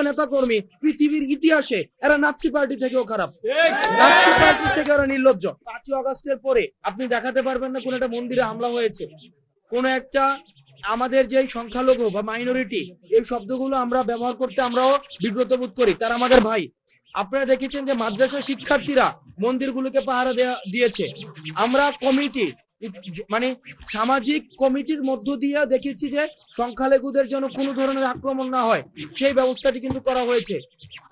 নেতা কর্মী পৃথিবীর ইতিহাসে এরা নাৎসি পার্টি থেকেও খারাপ, নাৎসি পার্টি থেকে ওরা নির্লজ্জ। 5ই আগস্টের পরে আপনি দেখাতে পারবেন না কোন একটা মন্দিরে হামলা হয়েছে, কোন একটা আমাদের যে সংখ্যালঘু বা মাইনরিটি এই শব্দগুলো আমরা ব্যবহার করতে আমরাও বিব্রত বোধ করি, তারা আমাদের ভাই। আপনারা দেখেছেন যে মাদ্রাসা শিক্ষার্থীরা মন্দিরগুলোকে পাহারা দিয়েছে। আমরা কমিটি মানে সামাজিক কমিটির মধ্য দিয়ে দেখেছি যে সংখ্যালঘুদের জন্য কোনো ধরনের আক্রমণ না হয় সেই ব্যবস্থাটি কিন্তু করা হয়েছে।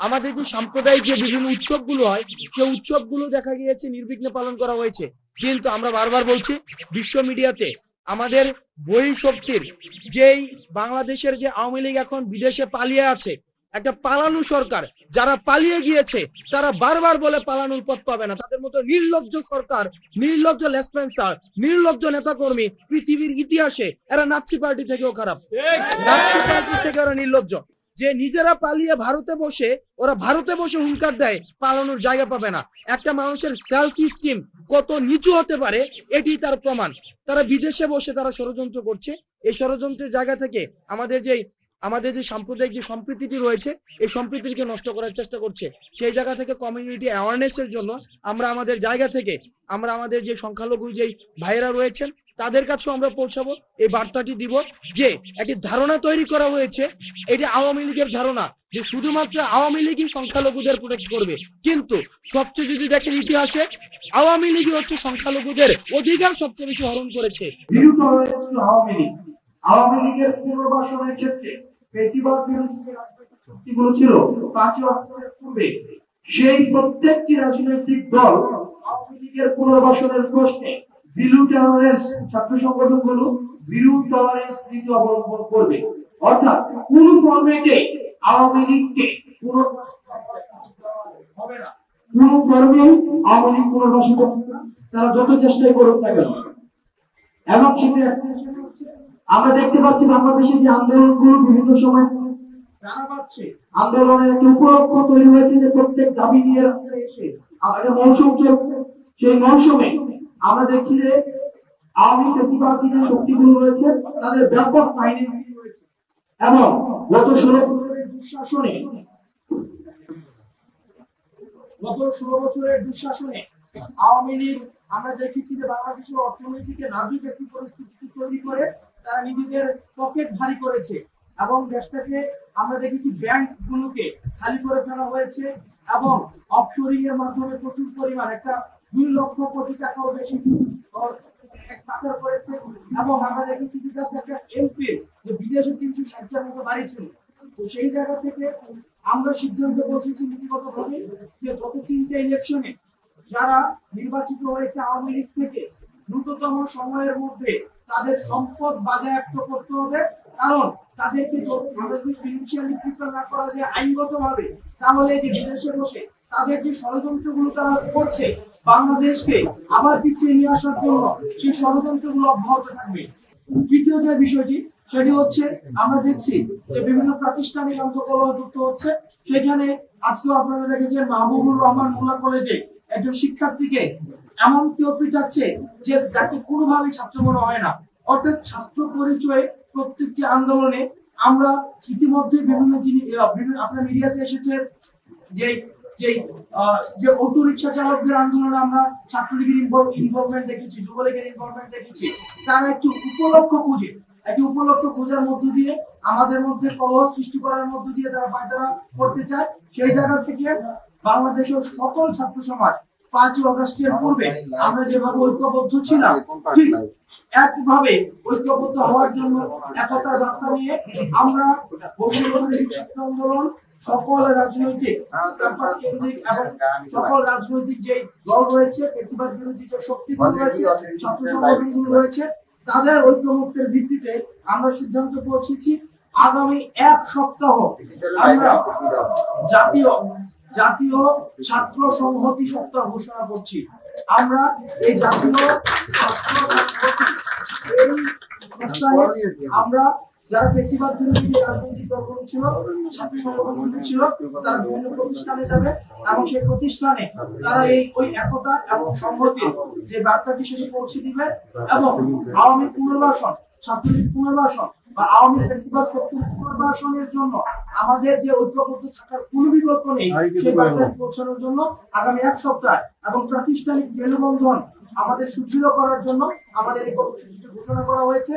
আমাদের যে সাম্প্রদায়িক যে বিভিন্ন উৎসবগুলো হয় সেই উৎসবগুলো দেখা গিয়েছে নির্বিঘ্নে পালন করা হয়েছে। কিন্তু আমরা বারবার বলছি বিশ্ব মিডিয়াতে আমাদের বই শক্তির যেই বাংলাদেশের যে আওয়ামী লীগ এখন বিদেশে পালিয়ে আছে, একটা পালানো সরকার, যারা পালিয়ে গিয়েছে তারা বারবার বলে পালানোর পথ পাবে না। তাদের মতো নির্লজ্জ সরকার, নির্লজ্জ লেসপেন্সার, নির্লজ্জ নেতাকর্মী পৃথিবীর ইতিহাসে এরা নাৎসি পার্টি থেকেও খারাপ, নাৎসি পার্টি থেকে ওরা নির্লজ্জ। যে নিজেরা পালিয়ে ভারতে বসে ওরা ভারতে বসে হুঙ্কার দেয় পালানোর জায়গা পাবে না। একটা মানুষের সেলফ স্টিম কত নিচু হতে পারে এটি তার প্রমাণ। তারা বিদেশে বসে তারা ষড়যন্ত্র করছে। এই ষড়যন্ত্রের জায়গা থেকে আমাদের যে সাম্প্রদায়িক যে সম্প্রীতিটি রয়েছে এই সম্প্রীতিকে নষ্ট করার চেষ্টা করছে। সেই জায়গা থেকে কমিউনিটি অ্যাওয়ারনেসের জন্য আমরা আমাদের জায়গা থেকে আমরা আমাদের যে সংখ্যালঘু যেই ভাইয়েরা রয়েছেন তাদের কাছেও আমরা পৌঁছাবো, এই বার্তাটি দিব যে একটি ধারণা তৈরি করা হয়েছে, এটি আওয়ামী লীগের ধারণা যে শুধুমাত্র আওয়ামী লীগই সংখ্যালঘুদের প্রোটেক্ট করবে। কিন্তু সবচেয়ে যদি দেখেন ইতিহাসে আওয়ামী লীগই হচ্ছে সংখ্যালঘুদের অধিকার সবচেয়ে বেশি হরণ করেছে। আওয়ামী লীগের পুনর্বাসনের ক্ষেত্রে ফ্যাসিবাদ বিরোধী যে রাজনৈতিক শক্তিগুলো ছিল 5ই আগস্টের পূর্বে, সেই প্রত্যেকটি রাজনৈতিক দল আওয়ামী লীগের পুনর্বাসনের প্রশ্নে জিরো টলারেন্স, ছাত্র সংগঠনগুলো জিরো টলারেন্স নীতি অবলম্বন করবে। অর্থাৎ কোন ফরম্যাটে আওয়ামী লীগকে পুনর্বাসন হবে না, কোন ফর্মে আওয়ামী লীগ পুনর্বাসন করবে না, তারা যত চেষ্টাই করুক না কেন। এবং সেটা এক্সটেনশন হচ্ছে আমরা দেখতে পাচ্ছি বাংলাদেশে যে আন্দোলনগুলো বিভিন্ন সময় জানা পাচ্ছে, আন্দোলনের একটা উপলক্ষ তৈরি হয়েছে যে প্রত্যেক দাবি নিয়ে রাস্তায় এসে একটা মৌসুম চলছে। সেই মৌসুমে আমরা দেখছি যে আওয়ামী ফ্যাসিবাদী যে শক্তিগুলো রয়েছে তাদের ব্যাপক ফাইন্যান্সিং রয়েছে। এবং গত 16 বছরের দুঃশাসনে আওয়ামী লীগ আমরা দেখেছি যে বাংলাদেশের অর্থনৈতিক নাজুক একটি পরিস্থিতি তৈরি করে তারা নিজেদের পকেট ভারী করেছে এবং দেশটাকে আমরা দেখেছি ব্যাংকগুলোকে খালি করে ফেলা হয়েছে এবং অফশোরিং এর মাধ্যমে প্রচুর পরিমাণ একটা 2 লক্ষ কোটি টাকাও বেশি পাচার করেছে। এবং আমরা দেখেছি যে একটা এমপি যে বিদেশে 360টার মতো বাড়ি ছিল। তো সেই জায়গা থেকে আমরা সিদ্ধান্ত পৌঁছেছি নীতিগতভাবে যে যত 3টে ইলেকশনে যারা নির্বাচিত হয়েছে আওয়ামী লীগ থেকে দ্রুততম সময়ের মধ্যে তাদের সম্পদ বাজেয়াপ্ত করতে হবে। কারণ তাদেরকে আমরা যদি ফিনান্সিয়ালি প্রিপেয়ার না করা যায় আইনগতভাবে, তাহলে যে বিদেশে বসে তাদের যে ষড়যন্ত্রগুলো তারা করছে বাংলাদেশকে আবার পিছিয়ে নিয়ে আসার জন্য, সেই ষড়যন্ত্রগুলো অব্যাহত থাকবে। তৃতীয় যে বিষয়টি সেটি হচ্ছে আমরা দেখছি যে বিভিন্ন প্রাতিষ্ঠানিক আন্তঃকলহ যুক্ত হচ্ছে। সেখানে আজকেও আপনারা দেখেছেন মাহবুবুর রহমান মোল্লা কলেজে একজন শিক্ষার্থীকে এমন কেউ পিটাচ্ছে যে যাকে কোনোভাবেই ছাত্র মনে হয় না। অর্থাৎ ছাত্র পরিচয়ে প্রত্যেকটি আন্দোলনে আমরা ইতিমধ্যে বিভিন্ন জিনিস আপনার মিডিয়াতে এসেছে যে অটো রিক্সা চালকদের আন্দোলনে আমরা ছাত্রলীগের ইনভলভমেন্ট দেখেছি, যুবলীগের ইনভলভমেন্ট দেখেছি। তারা একটি উপলক্ষ খোঁজার মধ্য দিয়ে আমাদের মধ্যে কলহ সৃষ্টি করার মধ্য দিয়ে তারা পায়তারা করতে চায়। সেই জায়গা থেকে বাংলাদেশের সকল ছাত্র সমাজ 5ই আগস্টের পূর্বে আমরা যেভাবে ঐক্যবদ্ধ ছিলাম ঠিক একভাবে ঐক্যবদ্ধ হওয়ার জন্য একতার বার্তা নিয়ে আমরা বৈষম্যবিরোধী ছাত্র আন্দোলন সকল রাজনৈতিক ক্যাম্পাস কেন্দ্রিক এবং সকল রাজনৈতিক যে দল রয়েছে, ফ্যাসিবাদ বিরোধী যে শক্তিগুলো রয়েছে, ছাত্র সংগঠনগুলো রয়েছে, তাদের ঐক্যমত্যের ভিত্তিতে আমরা সিদ্ধান্ত পৌঁছেছি আগামী 1 সপ্তাহ আমরা জাতীয় ছাত্র সংহতি সপ্তাহ ঘোষণা করছি। আমরা এই জাতীয় সপ্তাহে আমরা যারা ফ্যাসিবাদ বিরোধী যে রাজনৈতিক দলগুলো ছিল, ছাত্র সংগঠনগুলো ছিল, তারা বিভিন্ন প্রতিষ্ঠানে যাবে এবং সেই প্রতিষ্ঠানে তারা ওই একতা এবং সংহতির যে বার্তাটি সেটি পৌঁছে দিবে এবং আওয়ামী পুনর্বাসন, ছাত্রলীগ পুনর্বাসন বা আওয়ামী ফেস্টিভ্যাল শক্তির পুনর্বাসনের জন্য আমাদের যে ঐক্যবদ্ধ থাকার কোনো বিকল্প নেই, সেই বার্তা পৌঁছানোর জন্য আগামী 1 সপ্তাহ এবং প্রাতিষ্ঠানিক মেলবন্ধন আমাদের সুদৃঢ় করার জন্য আমাদের এই কর্মসূচিটি ঘোষণা করা হয়েছে।